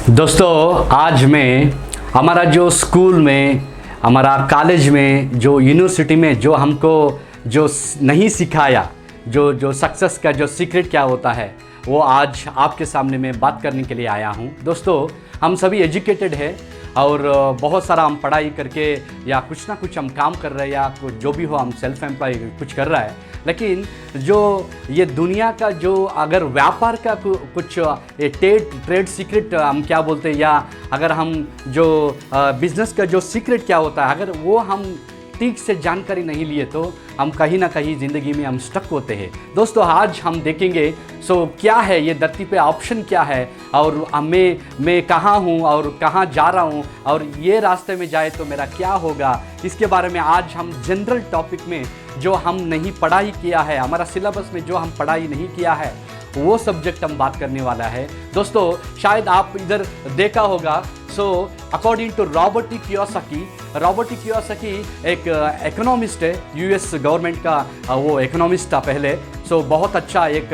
दोस्तों आज मैं हमारा जो स्कूल में, हमारा कॉलेज में, जो यूनिवर्सिटी में जो हमको जो नहीं सिखाया, जो सक्सेस का जो सीक्रेट क्या होता है, वो आज आपके सामने मैं बात करने के लिए आया हूँ। दोस्तों हम सभी एजुकेटेड है और बहुत सारा हम पढ़ाई करके या कुछ ना कुछ हम काम कर रहे हैं या जो भी हो हम सेल्फ एम्प्लॉय कुछ कर रहा है, लेकिन जो ये दुनिया का जो अगर व्यापार का कुछ ट्रेड सीक्रेट हम क्या बोलते हैं, या अगर हम जो बिज़नेस का जो सीक्रेट क्या होता है, अगर वो हम ठीक से जानकारी नहीं लिए तो हम कहीं ना कहीं ज़िंदगी में हम स्टक होते हैं। दोस्तों आज हम देखेंगे क्या है ये धरती पे ऑप्शन क्या है, और मैं कहाँ हूँ और कहाँ जा रहा हूँ, और ये रास्ते में जाए तो मेरा क्या होगा, इसके बारे में आज हम जनरल टॉपिक में जो हम नहीं पढ़ाई किया है, हमारा सिलेबस में जो हम पढ़ाई नहीं किया है, वो सब्जेक्ट हम बात करने वाला है। दोस्तों शायद आप इधर देखा होगा, अकॉर्डिंग टू रॉबर्ट कियोसाकी एक इकोनॉमिस्ट है, यूएस गवर्नमेंट का वो इकोनॉमिस्ट था पहले। बहुत अच्छा एक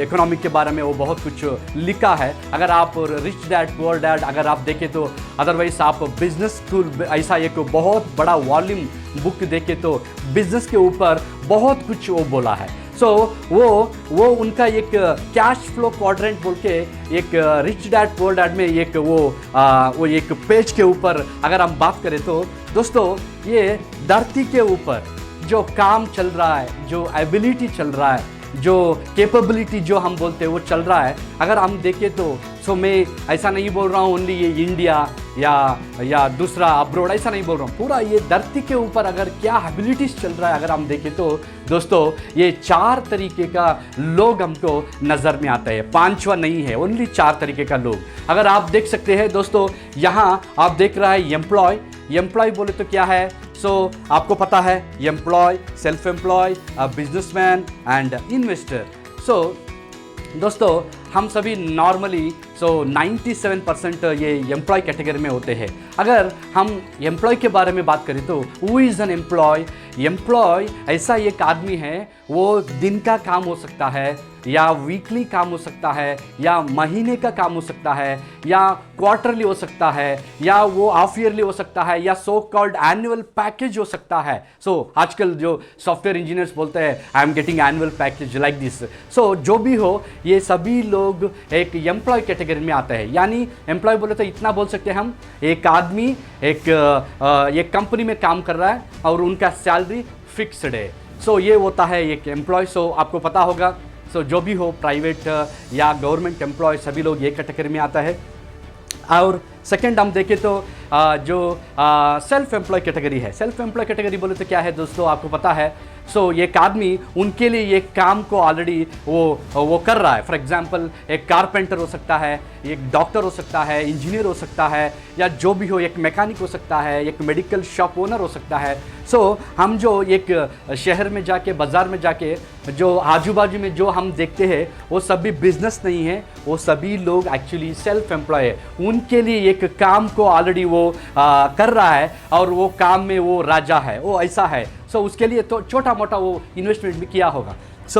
इकोनॉमिक के बारे में वो बहुत कुछ लिखा है। अगर आप रिच डैड पुअर डैड अगर आप देखें तो, अदरवाइज आप बिजनेस स्कूल ऐसा एक बहुत बड़ा वॉल्यूम बुक देखें तो बिजनेस के ऊपर बहुत कुछ वो बोला है। वो उनका एक कैश फ्लो क्वाड्रेंट बोल के एक रिच डैड पुअर डैड में एक वो एक पेज के ऊपर अगर हम बात करें तो दोस्तों ये धरती के ऊपर जो काम चल रहा है, जो एबिलिटी चल रहा है, जो कैपेबिलिटी जो हम बोलते हैं वो चल रहा है, अगर हम देखें तो मैं ऐसा नहीं बोल रहा हूँ ओनली ये इंडिया या दूसरा अब्रोड, ऐसा नहीं बोल रहा हूँ, पूरा ये धरती के ऊपर अगर क्या एबिलिटीज चल रहा है अगर हम देखें तो दोस्तों ये 4 तरीके का लोग हमको नज़र में आता है, पांचवा नहीं है, ओनली 4 तरीके का लोग। अगर आप देख सकते हैं दोस्तों, यहाँ आप देख रहा है एम्प्लॉय बोले तो क्या है, आपको पता है employ, self employ, businessman and investor. दोस्तों हम सभी नॉर्मली 97% ये एम्प्लॉय कैटेगरी में होते हैं। अगर हम एम्प्लॉय के बारे में बात करें तो हु इज़ एन एम्प्लॉय ऐसा एक आदमी है, वो दिन का काम हो सकता है या वीकली काम हो सकता है या महीने का काम हो सकता है या क्वार्टरली हो सकता है या वो हाफ ईयरली हो सकता है या सो कॉल्ड एनुअल पैकेज हो सकता है। आजकल जो सॉफ्टवेयर इंजीनियर्स बोलते हैं आई am getting annual package like this. जो भी हो ये सभी लोग एक एम्प्लॉय कैटेगरी में आते हैं। यानी एम्प्लॉय बोले तो इतना बोल सकते हैं हम, एक आदमी एक कंपनी में काम कर रहा है और उनका सैलरी फिक्स्ड है। ये होता है एक एम्प्लॉय। आपको पता होगा, जो भी हो प्राइवेट या गवर्नमेंट एम्प्लॉय सभी लोग ये कैटेगरी में आता है। और सेकंड हम देखें तो जो सेल्फ एम्प्लॉय कैटेगरी है, सेल्फ एम्प्लॉय कैटेगरी बोले तो क्या है दोस्तों, आपको पता है एक आदमी उनके लिए ये काम को ऑलरेडी वो कर रहा है। फॉर एग्जांपल एक कारपेंटर हो सकता है, एक डॉक्टर हो सकता है, इंजीनियर हो सकता है, या जो भी हो, एक मैकेनिक हो सकता है, एक मेडिकल शॉप ओनर हो सकता है। हम जो एक शहर में जाके, बाज़ार में जाके जो आजू बाजू में जो हम देखते हैं वो सभी बिजनेस नहीं है, वो सभी लोग एक्चुअली सेल्फ एम्प्लॉय है। उनके लिए एक काम को ऑलरेडी वो कर रहा है और वो काम में वो राजा है, वो ऐसा है। उसके लिए तो छोटा मोटा वो इन्वेस्टमेंट भी किया होगा।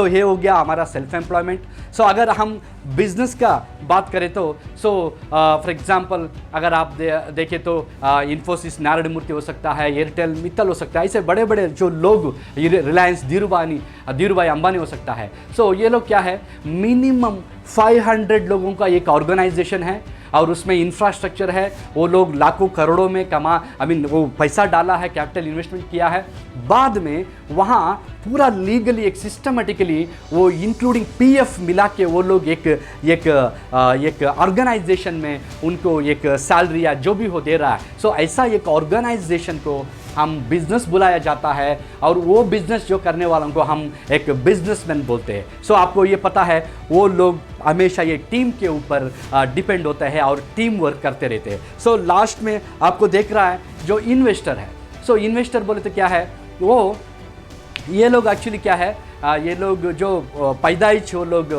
ये हो गया हमारा सेल्फ एम्प्लॉयमेंट। अगर हम बिजनेस का बात करें तो फॉर एग्जांपल अगर आप देखें तो इन्फोसिस नारायण मूर्ति हो सकता है, एयरटेल मित्तल हो सकता है, ऐसे बड़े बड़े जो लोग, रिलायंस धीरूभाई अंबानी हो सकता है। ये लोग क्या है, मिनिमम 500 लोगों का एक ऑर्गेनाइजेशन है और उसमें इंफ्रास्ट्रक्चर है। वो लोग लाखों करोड़ों में वो पैसा डाला है, कैपिटल इन्वेस्टमेंट किया है। बाद में वहाँ पूरा लीगली एक सिस्टमेटिकली वो इंक्लूडिंग पीएफ मिला के वो लोग एक ऑर्गेनाइजेशन में उनको एक सैलरी या जो भी हो दे रहा है। ऐसा एक ऑर्गेनाइजेशन को हम बिजनेस बुलाया जाता है और वो बिजनेस जो करने वालों को हम एक बिजनेसमैन बोलते हैं। आपको ये पता है वो लोग हमेशा ये टीम के ऊपर डिपेंड होता है और टीम वर्क करते रहते हैं। लास्ट में आपको देख रहा है जो इन्वेस्टर है। इन्वेस्टर बोले तो क्या है, ये लोग एक्चुअली क्या है, ये लोग जो पैदाइश वो लोग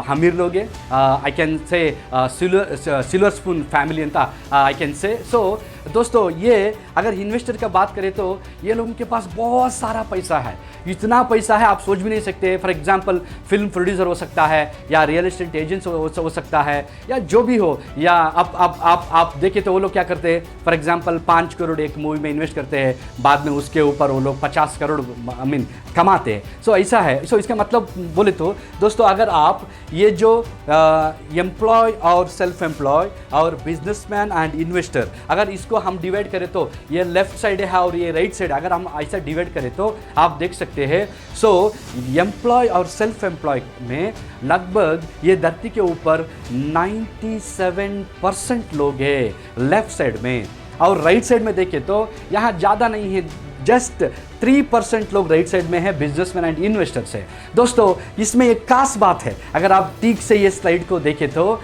अमीर लोग हैं, I can say silver spoon family अंत आई कैन से। दोस्तों ये अगर इन्वेस्टर का बात करें तो ये लोगों के पास बहुत सारा पैसा है, इतना पैसा है आप सोच भी नहीं सकते। फॉर एग्जांपल फिल्म प्रोड्यूसर हो सकता है, या रियल एस्टेट एजेंट हो सकता है, या जो भी हो। या आप देखें तो वो लोग क्या करते हैं, फॉर एग्जांपल 5 करोड़ एक मूवी में इन्वेस्ट करते हैं, बाद में उसके ऊपर वो लोग 50 करोड़ कमाते हैं। सो ऐसा है। सो इसका मतलब बोले तो दोस्तों, अगर आप ये जो एम्प्लॉय और सेल्फ एम्प्लॉय और बिजनेसमैन एंड इन्वेस्टर, अगर इसको हम डिवाइड करें तो ये लेफ्ट साइड है और ये राइट साइड, अगर हम ऐसा डिवाइड करें तो आप देख सकते हैं। सो एम्प्लॉय और सेल्फ एम्प्लॉय में लगभग ये धरती के ऊपर 97% लोग हैं लेफ्ट साइड में, और राइट साइड में देखें तो यहाँ ज़्यादा नहीं है, जस्ट 3% लोग राइट साइड में है, बिजनेसमैन एंड इन्वेस्टर्स है। दोस्तों इसमें एक खास बात है, अगर आप ठीक से ये स्लाइड को देखें तो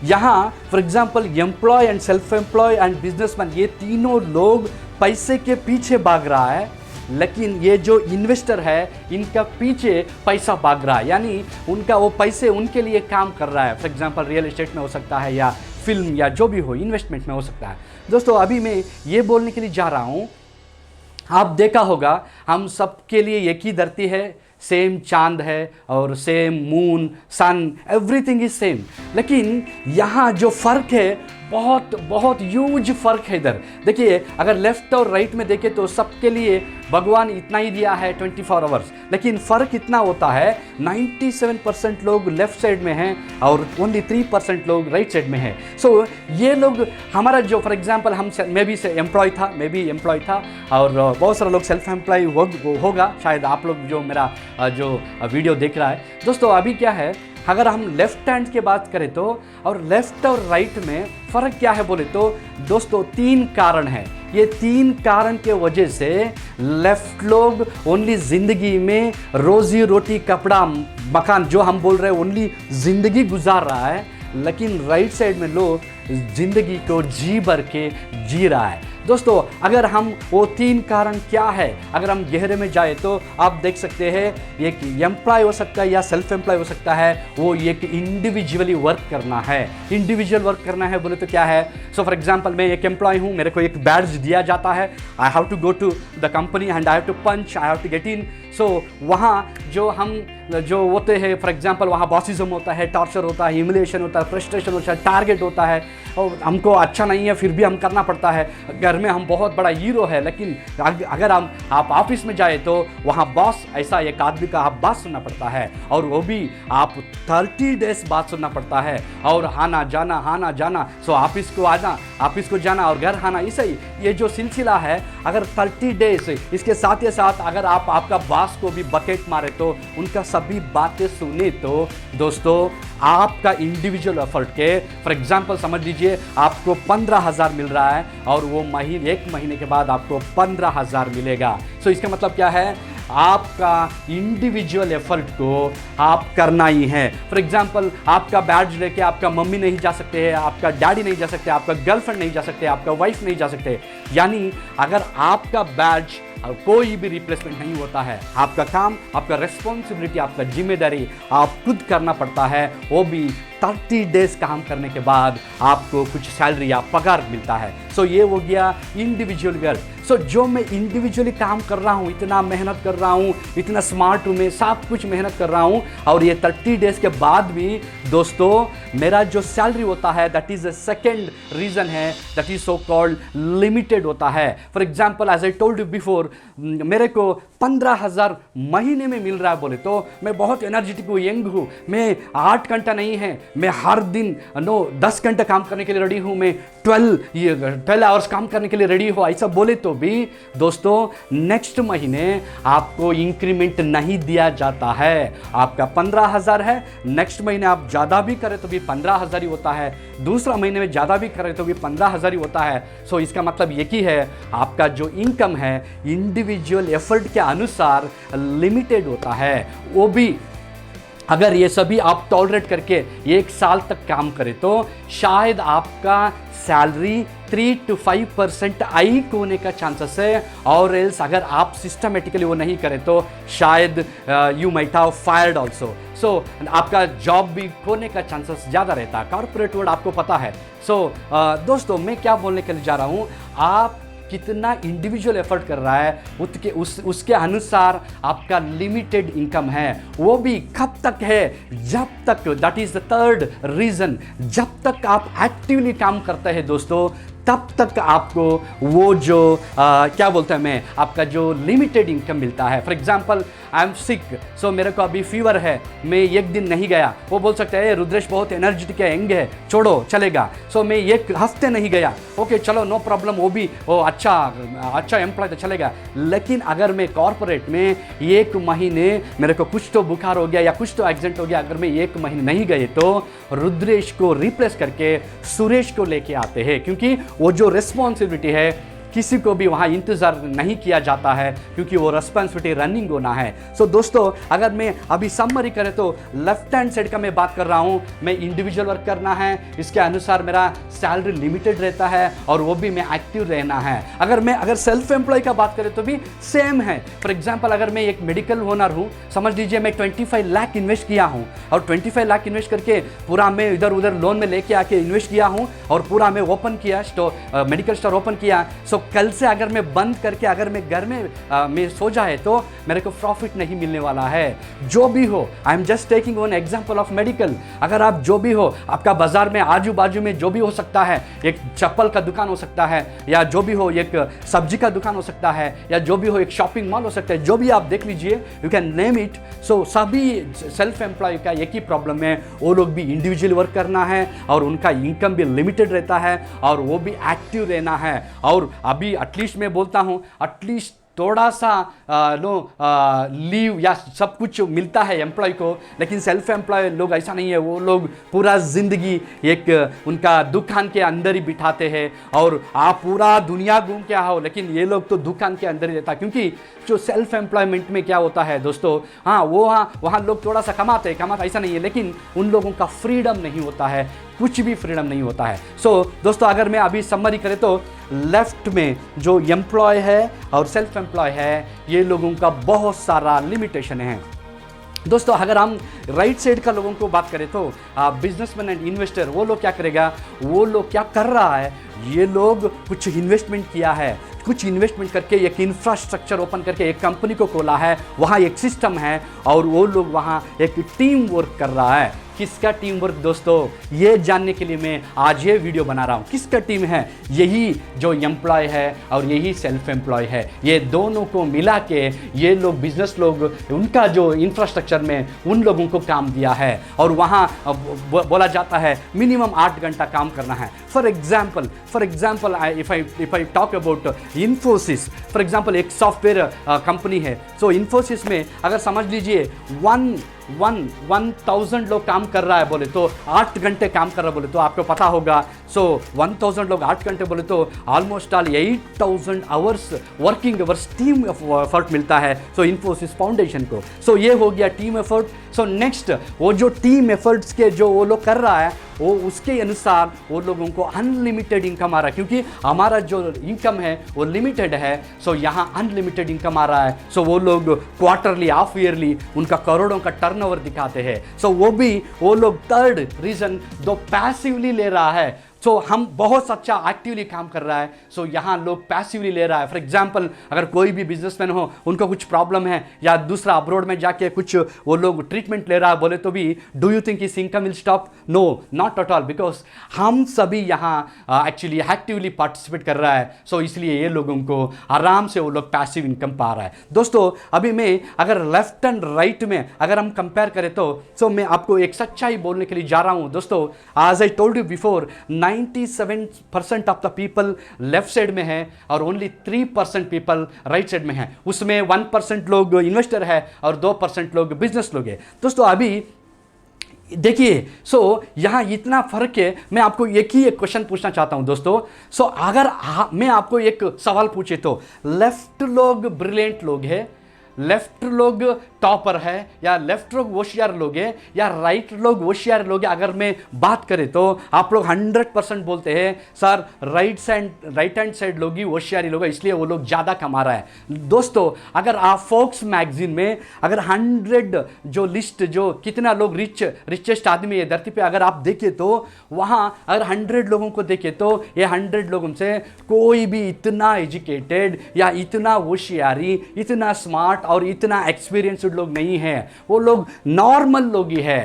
यहाँ for example employ and self employ and businessman, ये तीनों लोग पैसे के पीछे भाग रहा है, लेकिन ये जो इन्वेस्टर है इनका पीछे पैसा भाग रहा है, यानी उनका वो पैसे उनके लिए काम कर रहा है। फॉर एग्जांपल रियल एस्टेट में हो सकता है, या फिल्म, या जो भी हो इन्वेस्टमेंट में हो सकता है। दोस्तों अभी मैं ये बोलने के लिए जा रहा हूँ, आप देखा होगा हम सबके लिए एक ही धरती है, सेम चांद है और same moon, sun, everything is same, लेकिन यहाँ जो फ़र्क है बहुत बहुत ह्यूज फ़र्क है इधर। देखिए अगर लेफ्ट और राइट में देखें तो सबके लिए भगवान इतना ही दिया है 24 आवर्स, लेकिन फ़र्क इतना होता है 97% लोग लेफ्ट साइड में हैं और ओनली 3% लोग राइट साइड में हैं। सो ये लोग हमारा जो फॉर एग्जांपल मैं भी एम्प्लॉय था और बहुत सारे लोग सेल्फ एम्प्लॉय होगा शायद, आप लोग जो मेरा जो वीडियो देख रहा है। दोस्तों अभी क्या है, अगर हम लेफ्ट हैंड की बात करें तो और लेफ्ट और राइट में फ़र्क क्या है बोले तो दोस्तों 3 कारण हैं। ये 3 कारण के वजह से लेफ्ट लोग ओनली ज़िंदगी में रोज़ी रोटी, कपड़ा, मकान, जो हम बोल रहे हैं ओनली ज़िंदगी गुजार रहा है, लेकिन राइट साइड में लोग ज़िंदगी को जी भर के जी रहा है। दोस्तों अगर हम वो 3 कारण क्या है, अगर हम गहरे में जाए तो आप देख सकते हैं, एक एम्प्लॉय हो सकता है या सेल्फ एम्प्लॉय हो सकता है, वो एक इंडिविजुअली वर्क करना है। इंडिविजुअल वर्क करना है बोले तो क्या है, सो फॉर एग्जांपल मैं एक एम्प्लॉय हूँ, मेरे को एक बैज दिया जाता है, I have to go to the company and I have to punch, I have to get in. So वहाँ जो होते हैं फॉर एग्जांपल वहाँ बॉसिज्म होता है, टॉर्चर होता है, ह्यूमिलिएशन होता है, फ्रस्ट्रेशन होता है, टारगेट होता है, और हमको अच्छा नहीं है फिर भी हम करना पड़ता है। घर में हम बहुत बड़ा हीरो है, लेकिन अगर आप ऑफिस में जाए तो वहाँ बॉस, ऐसा एक आदमी का आप बात सुनना पड़ता है, और वो भी आप 30 डेज बात सुनना पड़ता है, और आना जाना। सो ऑफिस को आना, ऑफिस को जाना और घर आना, ऐसा ही ये जो सिलसिला है, अगर 30 डेज, इसके साथ ही साथ अगर आप आपका बॉस को भी बकेट मारे तो उनका सभी बातें सुने तो दोस्तों आपका इंडिविजुअल एफर्ट के फॉर एग्जांपल समझ लीजिए आपको 15,000 मिल रहा है, और वो एक महीने के बाद आपको 15,000 मिलेगा। सो इसका मतलब क्या है, आपका इंडिविजुअल एफर्ट को आप करना ही है। फॉर एग्जांपल आपका बैज लेके आपका मम्मी नहीं जा सकते हैं, आपका डैडी नहीं जा सकते, आपका गर्लफ्रेंड नहीं जा सकते, आपका वाइफ नहीं जा सकते, यानी अगर आपका बैज कोई भी रिप्लेसमेंट नहीं होता है, आपका काम, आपका रिस्पॉन्सिबिलिटी, आपका जिम्मेदारी आप खुद करना पड़ता है, वो भी 30 डेज काम करने के बाद आपको कुछ सैलरी या पगार मिलता है। सो ये हो गया इंडिविजुअल वर्क। सो जो मैं इंडिविजुअली काम कर रहा हूँ, इतना मेहनत कर रहा हूँ, इतना स्मार्ट हूँ, मैं सब कुछ मेहनत कर रहा हूँ, और ये 30 डेज के बाद भी दोस्तों मेरा जो सैलरी होता है that is a second reason है, that is so called limited होता है। For example as I told you before, मेरे को 15,000 महीने में मिल रहा है बोले तो मैं बहुत एनर्जेटिक हूँ, यंग हूँ, मैं 8 घंटा नहीं है, मैं हर दिन 10 घंटे काम करने के लिए रेडी हूँ, मैं 12 आवर्स काम करने के लिए रेडी हो, ऐसा बोले तो भी दोस्तों नेक्स्ट महीने आपको इंक्रीमेंट नहीं दिया जाता है। आपका 15,000 है, नेक्स्ट महीने आप ज़्यादा भी करें तो भी 15,000 ही होता है, दूसरा महीने में ज़्यादा भी करें तो भी 15,000 ही होता है। सो इसका मतलब ये ही है, आपका जो इनकम है इंडिविजुअल एफर्ट के अनुसार लिमिटेड होता है, वो भी अगर ये सभी आप टॉलरेट करके 1 साल तक काम करें तो शायद आपका सैलरी 3 to 5% हाइक होने का चांसेस है, और एल्स अगर आप सिस्टमेटिकली वो नहीं करें तो शायद you might have fired also. So आपका जॉब भी खोने का चांसेस ज़्यादा रहता है। कॉर्पोरेट वर्ल्ड आपको पता है। सो दोस्तों, मैं क्या बोलने के लिए जा रहा हूँ, आप कितना इंडिविजुअल एफर्ट कर रहा है उसके अनुसार आपका लिमिटेड इनकम है। वो भी कब तक है, जब तक, that is the third reason, जब तक आप एक्टिवली काम करते हैं दोस्तों, तब तक आपको वो जो क्या बोलते हैं मैं, आपका जो लिमिटेड इनकम मिलता है। For example I am sick, so मेरे को अभी फीवर है, मैं 1 दिन नहीं गया, वो बोल सकते हैं रुद्रेश बहुत एनर्जेटिक है, यंग है, छोड़ो चलेगा। सो मैं 1 हफ्ते नहीं गया, ओके चलो नो प्रॉब्लम, वो भी वो अच्छा एम्प्लॉय तो चलेगा। लेकिन अगर मैं कॉर्पोरेट में 1 महीने मेरे को कुछ तो बुखार हो गया या कुछ तो एक्सीडेंट हो गया, अगर मैं 1 महीने नहीं गए तो रुद्रेश को रिप्लेस करके सुरेश को लेके आते हैं, क्योंकि वो जो रिस्पॉन्सिबिलिटी है किसी को भी वहाँ इंतज़ार नहीं किया जाता है, क्योंकि वो रिस्पॉन्सिबिलिटी रनिंग होना है। सो दोस्तों, अगर मैं अभी समरी करें तो लेफ्ट हैंड साइड का मैं बात कर रहा हूँ, मैं इंडिविजुअल वर्क करना है, इसके अनुसार मेरा सैलरी लिमिटेड रहता है और वो भी मैं एक्टिव रहना है। अगर सेल्फ एम्प्लॉय का बात करें तो भी सेम है। फॉर एग्जाम्पल, अगर मैं एक मेडिकल ओनर हूँ, समझ लीजिए मैं 25 लाख इन्वेस्ट किया हूँ, और 25 लाख इन्वेस्ट करके पूरा मैं इधर उधर लोन में लेके आके इन्वेस्ट किया हूँ, और पूरा मैं ओपन किया मेडिकल स्टोर ओपन किया। सो कल से अगर मैं बंद करके अगर मैं घर में मैं सो जाए तो मेरे को प्रॉफिट नहीं मिलने वाला है। जो भी हो, I am just taking one example of medical. अगर आप जो भी हो, आपका बाजार में आजू बाजू में जो भी हो सकता है, एक चप्पल का दुकान हो सकता है, या जो भी हो एक सब्जी का दुकान हो सकता है, या जो भी हो एक शॉपिंग मॉल हो सकता है, जो भी आप देख लीजिए, यू कैन नेम इट। सो सभी सेल्फ एम्प्लॉय का एक ही प्रॉब्लम है, वो लोग भी इंडिविजुअल वर्क करना है और उनका इनकम भी लिमिटेड रहता है और वो भी एक्टिव रहना है। और अभी एटलीस्ट मैं बोलता हूँ, एटलीस्ट थोड़ा सा लीव या सब कुछ मिलता है एम्प्लॉय को, लेकिन सेल्फ एम्प्लॉय लोग ऐसा नहीं है। वो लोग पूरा ज़िंदगी एक उनका दुकान के अंदर ही बिठाते हैं, और आप पूरा दुनिया घूम के आओ, लेकिन ये लोग तो दुकान के अंदर ही रहता है। क्योंकि जो सेल्फ एम्प्लॉयमेंट में क्या होता है दोस्तों, हाँ वहाँ लोग थोड़ा सा कमाते ऐसा नहीं है, लेकिन उन लोगों का फ्रीडम नहीं होता है, कुछ भी फ्रीडम नहीं होता है। सो दोस्तों, अगर मैं अभी समरी करें तो लेफ्ट में जो एम्प्लॉय है और सेल्फ एम्प्लॉय है, ये लोगों का बहुत सारा लिमिटेशन है। दोस्तों, अगर हम राइट साइड का लोगों को बात करें तो बिजनेसमैन एंड इन्वेस्टर, वो लोग क्या करेगा, वो लोग क्या कर रहा है, ये लोग कुछ इन्वेस्टमेंट किया है, कुछ इन्वेस्टमेंट करके एक इंफ्रास्ट्रक्चर ओपन करके एक कंपनी को खोला है, वहाँ एक सिस्टम है और वो लोग वहाँ एक टीम वर्क कर रहा है। किसका टीम वर्क दोस्तों, ये जानने के लिए मैं आज ये वीडियो बना रहा हूँ। किसका टीम है, यही जो एम्प्लॉय है और यही सेल्फ एम्प्लॉय है, ये दोनों को मिला के ये लोग बिजनेस लोग, उनका जो इंफ्रास्ट्रक्चर में उन लोगों को काम दिया है, और वहाँ बोला जाता है मिनिमम 8 घंटा काम करना है। For example if I talk about Infosys, for example एक सॉफ्टवेयर कंपनी है। सो इन्फोसिस में अगर समझ लीजिए 1000 लोग काम कर रहा है बोले तो 8 घंटे काम कर रहा है बोले तो आपको पता होगा। सो 1000 लोग 8 घंटे बोले तो almost all 8000 hours working hours team effort मिलता है सो इन्फोसिस फाउंडेशन को। सो ये हो गया टीम एफर्ट। सो नेक्स्ट, वो जो टीम एफर्ट्स के जो वो लोग कर रहा है, वो उसके अनुसार वो लोगों को अनलिमिटेड इनकम आ रहा है, क्योंकि हमारा जो इनकम है वो लिमिटेड है। सो यहाँ अनलिमिटेड इनकम आ रहा है। सो वो लोग क्वार्टरली, हाफ ईयरली उनका करोड़ों का टर्नओवर दिखाते हैं। सो वो लोग थर्ड रीजन दो पैसिवली ले रहा है। सो हम बहुत अच्छा एक्टिवली काम कर रहा है, सो यहाँ लोग पैसिवली ले रहा है। फॉर एग्जांपल, अगर कोई भी बिजनेसमैन हो, उनको कुछ प्रॉब्लम है या दूसरा अब्रॉड में जाके कुछ वो लोग ट्रीटमेंट ले रहा है बोले तो भी डू यू थिंक इस income will stop? No, not at all, because हम सभी यहाँ एक्चुअली एक्टिवली पार्टिसिपेट कर रहा है। सो इसलिए ये लोगों को आराम से वो लोग पैसिव इनकम पा रहा है। दोस्तों, अभी मैं अगर लेफ्ट एंड राइट में अगर हम कंपेयर करें तो सो मैं आपको एक सच्चाई बोलने के लिए जा रहा हूँ। दोस्तों, as I told you before, 97% of the people left side में है और ओनली 3% पीपल राइट साइड में है। उसमें 1% लोग इन्वेस्टर है और 2% लोग बिजनेस लोग है। दोस्तों, अभी देखिए, सो यहाँ इतना फर्क है। मैं आपको एक क्वेश्चन पूछना चाहता हूँ दोस्तों। सो अगर मैं आपको एक सवाल पूछे तो लेफ्ट लोग ब्रिलियंट लोग हैं, लेफ्ट लोग टॉपर है या लेफ्ट लोग होशियार लोग हैं या राइट लोग होशियार लोग हैं, अगर मैं बात करें तो आप लोग 100% बोलते हैं सर राइट हैंड साइड लोग ही होशियारी लोग हैं, इसलिए वो लोग ज़्यादा कमा रहा है। दोस्तों अगर आप फोर्ब्स मैगजीन में अगर 100 जो लिस्ट जो कितना लोग रिचेस्ट आदमी है धरती पे अगर आप देखें तो वहाँ अगर 100 लोगों को देखें तो ये 100 लोगों से कोई भी इतना एजुकेटेड या इतना होशियारी इतना स्मार्ट और इतना एक्सपीरियंस्ड लोग नहीं है, वो लोग नॉर्मल लोग ही है।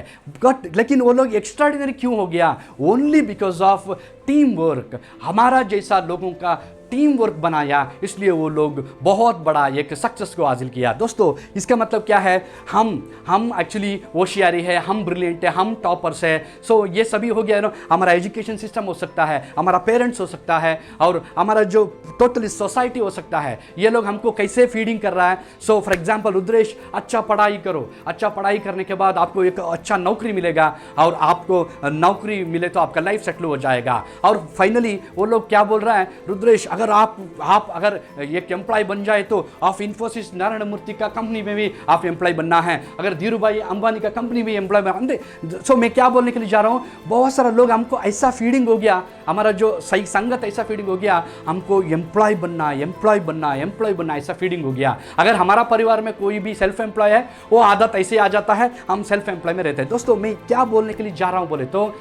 बट लेकिन वो लोग एक्स्ट्राऑर्डिनरी क्यों हो गया? Only because of team work. हमारा जैसा लोगों का टीम वर्क बनाया, इसलिए वो लोग बहुत बड़ा एक सक्सेस को हासिल किया। दोस्तों इसका मतलब क्या है? हम एक्चुअली होशियारी है, हम ब्रिलियंट है, हम टॉपर्स है। सो ये सभी हो गया ना। हमारा एजुकेशन सिस्टम हो सकता है, हमारा पेरेंट्स हो सकता है और हमारा जो टोटली सोसाइटी हो सकता है। ये लोग हमको कैसे फीडिंग कर रहा है? सो फॉर एग्जाम्पल रुद्रेश, अच्छा पढ़ाई करो, अच्छा पढ़ाई करने के बाद आपको एक अच्छा नौकरी मिलेगा और आपको नौकरी मिले तो आपका लाइफ सेटल हो जाएगा। और फाइनली वो लोग क्या बोल रहा है? रुद्रेश अगर आप अगर एक एम्प्लॉय बन जाए तो आप इन्फोसिस नारायण मूर्ति का कंपनी में भी आप एम्प्लॉय बनना है, अगर धीरू भाई अंबानी का कंपनी में एम्प्लॉय बनना। सो मैं क्या बोलने के लिए जा रहा हूँ, बहुत सारा लोग हमको ऐसा फीडिंग हो गया, हमारा जो सही संगत ऐसा फीडिंग हो गया, हमको एम्प्लॉय बनना ऐसा फीडिंग हो गया। अगर हमारा परिवार में कोई भी सेल्फ एम्प्लॉय है वो आदत ऐसे आ जाता है, हम सेल्फ एम्प्लॉय में रहते हैं। दोस्तों मैं क्या बोलने के लिए जा रहा हूँ बोले तो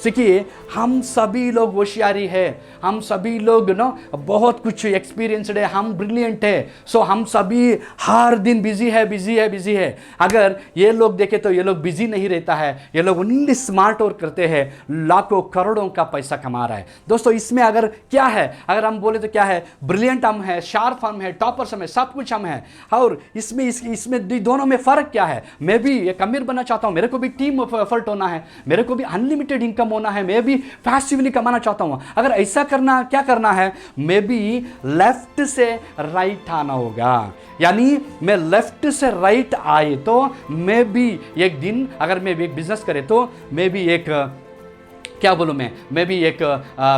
सीखिए, हम सभी लोग होशियारी है, हम सभी लोग ना बहुत कुछ एक्सपीरियंसड है, हम ब्रिलियंट है। सो हम सभी हर दिन बिजी है। अगर ये लोग देखे तो ये लोग बिजी नहीं रहता है, ये लोग ओनली स्मार्ट वर्क करते हैं, लाखों करोड़ों का पैसा कमा रहा है। दोस्तों इसमें अगर क्या है, अगर हम बोले तो क्या है, ब्रिलियंट हम है, शार्प हम है, टॉपर्स हम है, सब कुछ हम है। और इसमें दोनों में फर्क क्या है? मैं भी एक अमीर बनना चाहता हूं, मेरे को भी टीम एफर्ट होना है, मेरे को भी अनलिमिटेड इनकम होना है, मैं भी पैसिवली कमाना चाहता हूं। अगर ऐसा करना, क्या करना है? मैं भी लेफ्ट से राइट आना होगा। यानी मैं लेफ्ट से राइट आए तो मैं भी एक दिन अगर मैं एक बिजनेस करे तो मैं भी एक क्या बोलूँ मैं भी एक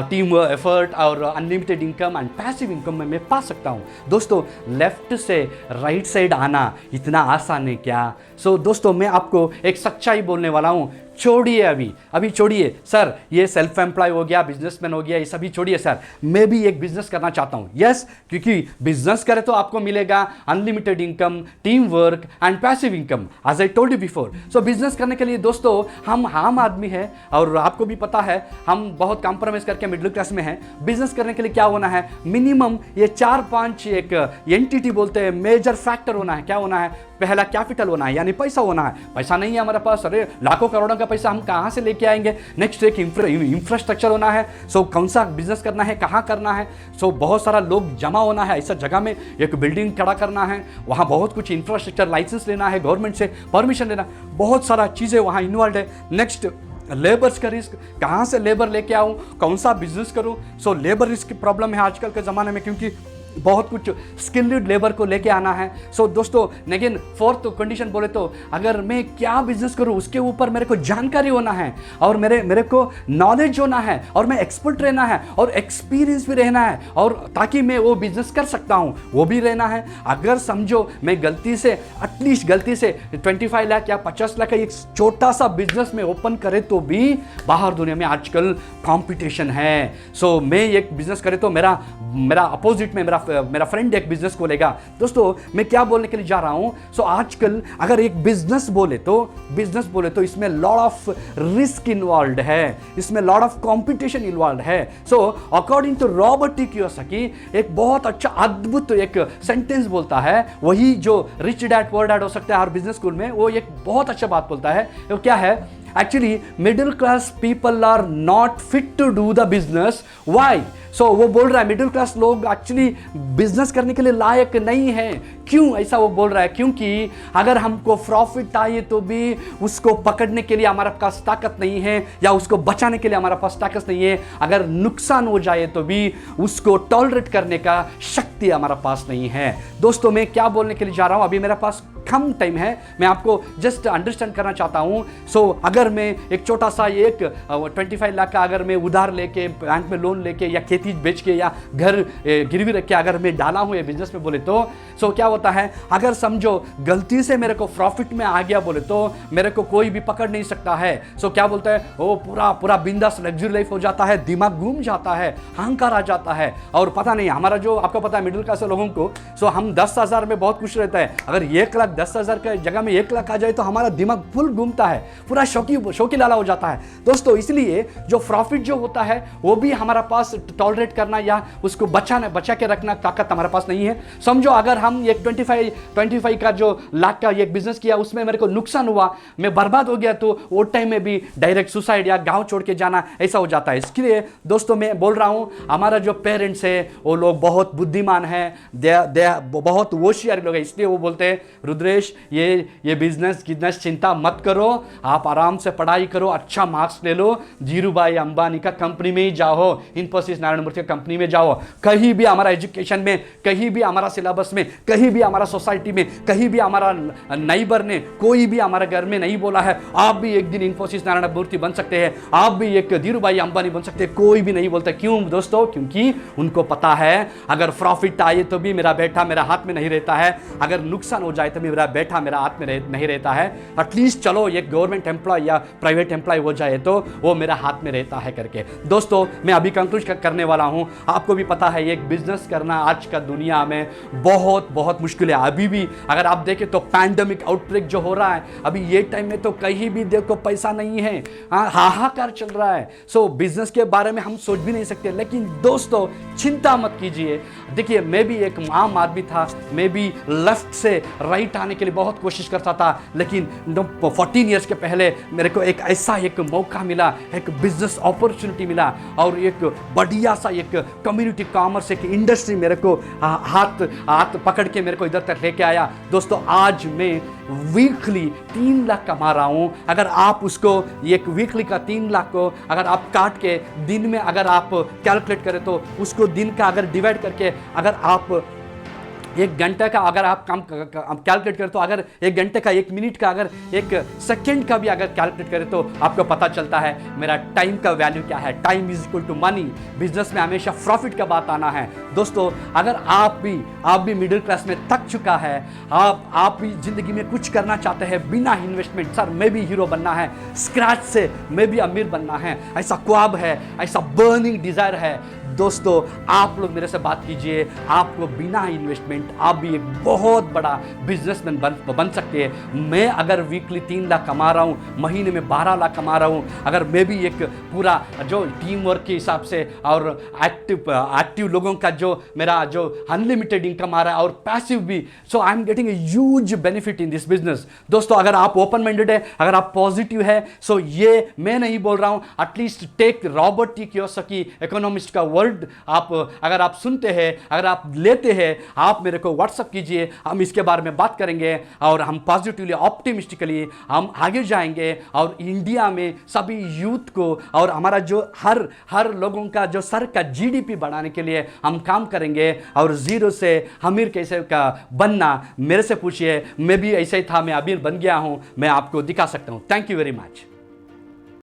टीम एफर्ट और unlimited income and passive income में मैं पा सकता हूँ। दोस्तों लेफ्ट से राइट साइड आना इतना आसान है क्या? सो दोस्तों मैं आपको एक सच्चाई बोलने वाला हूँ, छोड़िए अभी छोड़िए सर, ये सेल्फ एम्प्लॉय हो गया, बिजनेसमैन हो गया, ये सभी छोड़िए सर, मैं भी एक बिजनेस करना चाहता हूँ। यस, क्योंकि बिजनेस करे तो आपको मिलेगा unlimited income, team work and passive income, as I told you before. So business करने के लिए दोस्तों हम आम आदमी है और आपको भी पता है हम बहुत कॉम्प्रोमाइज करके मिडिल क्लास में हैं। बिजनेस करने के लिए क्या होना है? मिनिमम ये 4-5 एक एंटिटी बोलते हैं, मेजर फैक्टर होना है। क्या होना है? पहला कैपिटल होना है, यानी पैसा होना है। पैसा नहीं है हमारे पास, अरे लाखों करोड़ों का पैसा हम कहां से लेके आएंगे? नेक्स्ट एक इंफ्रास्ट्रक्चर होना है। सो कौन सा बिजनेस करना है, कहां करना है? सो बहुत सारा लोग जमा होना है, ऐसा जगह में एक बिल्डिंग खड़ा करना है, वहां बहुत कुछ इंफ्रास्ट्रक्चर लाइसेंस लेना है, गवर्नमेंट से परमिशन लेना, बहुत सारा चीजें वहां इन्वॉल्व है। नेक्स्ट लेबर्स का रिस्क, कहां से लेबर लेके आऊं, कौन सा बिजनेस करूं? सो लेबर रिस्क की प्रॉब्लम है आजकल के ज़माने में, क्योंकि बहुत कुछ स्किल्ड लेबर को लेके आना है। सो दोस्तों लेकिन फोर्थ कंडीशन बोले तो अगर मैं क्या बिजनेस करूं उसके ऊपर मेरे को जानकारी होना है और मेरे को नॉलेज होना है और मैं एक्सपर्ट रहना है और एक्सपीरियंस भी रहना है, और ताकि मैं वो बिजनेस कर सकता हूं वो भी रहना है। अगर समझो मैं गलती से 25 लाख या 50 लाख का एक छोटा सा बिजनेस में ओपन करे तो भी बाहर दुनिया में आजकल कॉम्पिटिशन है। सो मैं एक बिजनेस करे तो मेरा अपोजिट में मेरा फ्रेंड एक बिजनेस खोलेगा। दोस्तों मैं क्या बोलने के लिए जा रहा हूं? सो आजकल अगर एक बिजनेस बोले तो इसमें लॉट ऑफ रिस्क इन्वॉल्व है, इसमें लॉट ऑफ कंपटीशन इन्वॉल्व है। So according to Robert T Kiyosaki एक बहुत अच्छा अद्भुत एक सेंटेंस बोलता है, वही जो रिच डैड पुअर डैड हो सकता है हर बिजनेस स्कूल में, वो एक बहुत अच्छा बात बोलता है। वो क्या है? Actually middle class people are not fit to do the business. Why? So वो बोल रहा है मिडिल क्लास लोग एक्चुअली बिजनेस करने के लिए लायक नहीं है। क्यों ऐसा वो बोल रहा है? क्योंकि अगर हमको प्रॉफिट आए तो भी उसको पकड़ने के लिए हमारे पास ताकत नहीं है, या उसको बचाने के लिए हमारे पास ताकत नहीं है। अगर नुकसान हो जाए तो भी उसको टॉलरेट करने का शक्ति हमारे पास नहीं है। दोस्तों मैं क्या बोलने के लिए जा रहा हूं, अभी मेरे पास कम टाइम है, मैं आपको जस्ट अंडरस्टैंड करना चाहता हूं। सो अगर मैं एक छोटा सा 25 लाख का अगर मैं उधार लेके बैंक में लोन लेके या खेती खेती बेच के या घर गिरवी रख के अगर मैं डाला हूँ ये बिजनेस में बोले तो सो क्या होता है, अगर समझो गलती से मेरे को प्रॉफिट में आ गया बोले तो मेरे को कोई भी पकड़ नहीं सकता है। सो क्या बोलते हैं, वो पूरा पूरा बिंदास लग्जरी लाइफ हो जाता है, दिमाग घूम जाता है, अहंकार आ जाता है और पता नहीं हमारा जो आपको पता है मिडिल क्लास लोगों को, सो हम 10,000 में बहुत खुश रहता है, अगर 1,10,000 के जगह में 1 लाख आ जाए तो हमारा दिमाग फुल घूमता है, पूरा शौकी लाला हो जाता है दोस्तों। इसलिए जो प्रॉफिट जो होता है वो भी हमारा पास टॉलरेट करना या उसको बचा के रखना ताकत हमारे पास नहीं है। समझो अगर हम एक 25 का जो लाख का एक बिजनेस किया उसमें मेरे को नुकसान हुआ, मैं बर्बाद हो गया, तो वो टाइम में भी डायरेक्ट सुसाइड या गांव छोड़ के जाना ऐसा हो जाता है। इसके लिए दोस्तों मैं बोल रहा हूं, हमारा जो पेरेंट्स है वो लोग बहुत बुद्धिमान है, बहुत होशियार लोग है, इसलिए वो बोलते हैं रुद्रेश ये बिजनेस चिंता मत करो, आप आराम से पढ़ाई करो, अच्छा मार्क्स ले लो, धीरूभाई अंबानी का कंपनी में ही जाओ, इन्फोसिस नारायण मूर्ति का कंपनी में जाओ, कहीं भी हमारा एजुकेशन में, कहीं भी हमारा सिलेबस में, कहीं भी हमारा सोसाइटी में, कहीं भी हमारा नाइबर ने कोई भी हमारे घर में नहीं बोला है आप भी एक दिन इन्फोसिस नारायण मूर्ति बन सकते हैं, आप भी एक धीरूभाई अंबानी बन सकते हैं, कोई भी नहीं बोलता। क्यों दोस्तों? क्योंकि उनको पता है अगर प्रॉफिट आए तो भी मेरा बेटा मेरा हाथ में नहीं रहता है, अगर नुकसान हो जाए तो भी मेरा बेटा मेरा हाथ में नहीं रहता है, एटलीस्ट चलो एक गवर्नमेंट एम्प्लॉय या प्राइवेट एम्प्लॉय हो जाए तो वो मेरा हाथ में रहता है करके। दोस्तों मैं अभी कंक्लूड करने वाला हूं, आपको भी पता है एक बिजनेस करना आज का दुनिया में बहुत मुश्किल है। अभी भी अगर आप देखें तो पैंडेमिक आउटब्रेक जो हो रहा है अभी ये टाइम में, तो कहीं भी देखो पैसा नहीं है, हाहाकार चल रहा है। सो बिजनेस के बारे में हम सोच भी नहीं सकते, लेकिन दोस्तों चिंता मत कीजिए। देखिए मैं भी एक आम आदमी था, मैं भी लेफ्ट से राइट आने के लिए बहुत कोशिश करता था, लेकिन 14 ईयर्स के पहले मेरे को एक मौका मिला, एक बिजनेस अपॉर्चुनिटी मिला और एक बढ़िया सा एक कम्युनिटी कॉमर्स एक इंडस्ट्री मेरे को हाथ पकड़ के मेरे को इधर तक लेके आया। दोस्तों आज मैं वीकली 3 लाख कमा रहा हूं। अगर आप उसको एक वीकली का 3 लाख को अगर आप काट के दिन में अगर आप कैलकुलेट करें तो उसको दिन का अगर डिवाइड करके अगर आप 1 घंटे का अगर आप काम कैलकुलेट करें तो अगर 1 घंटे का 1 मिनट का अगर 1 सेकंड का भी अगर कैलकुलेट करें तो आपको पता चलता है मेरा टाइम का वैल्यू क्या है। Time is equal to money. Business में हमेशा प्रॉफिट का बात आना है। दोस्तों अगर आप भी मिडिल क्लास में थक चुका है, आप भी जिंदगी में कुछ करना चाहते हैं बिना इन्वेस्टमेंट, सर मैं भी हीरो बनना है, स्क्रैच से मैं भी अमीर बनना है, ऐसा ख्वाब है, ऐसा बर्निंग डिजायर है, दोस्तों आप लोग मेरे से बात कीजिए। आपको बिना इन्वेस्टमेंट आप भी एक बहुत बड़ा बिजनेसमैन बन सकते हैं। मैं अगर वीकली 3 लाख कमा रहा हूँ, महीने में 12 लाख कमा रहा हूँ, अगर मैं भी एक पूरा जो टीम वर्क के हिसाब से और एक्टिव लोगों का जो मेरा जो अनलिमिटेड इनकम आ रहा है और पैसिव भी, so I am getting a huge benefit in this business. दोस्तों अगर आप ओपन माइंडेड है, अगर आप पॉजिटिव है, सो ये मैं नहीं बोल रहा हूँ, at least take Robert T Kiyosaki economist का वर्ड आप अगर आप सुनते हैं, अगर आप लेते हैं, आप मेरे को व्हाट्सएप कीजिए, हम इसके बारे में बात करेंगे और हम पॉजिटिवली ऑप्टिमिस्टिकली हम आगे जाएंगे और इंडिया में सभी यूथ को और हमारा जो हर लोगों का जो सर का जीडीपी बढ़ाने के लिए हम काम करेंगे और जीरो से अमीर कैसे का बनना मेरे से पूछिए, मैं भी ऐसे ही था, मैं अमीर बन गया हूं, मैं आपको दिखा सकता हूं। Thank you very much.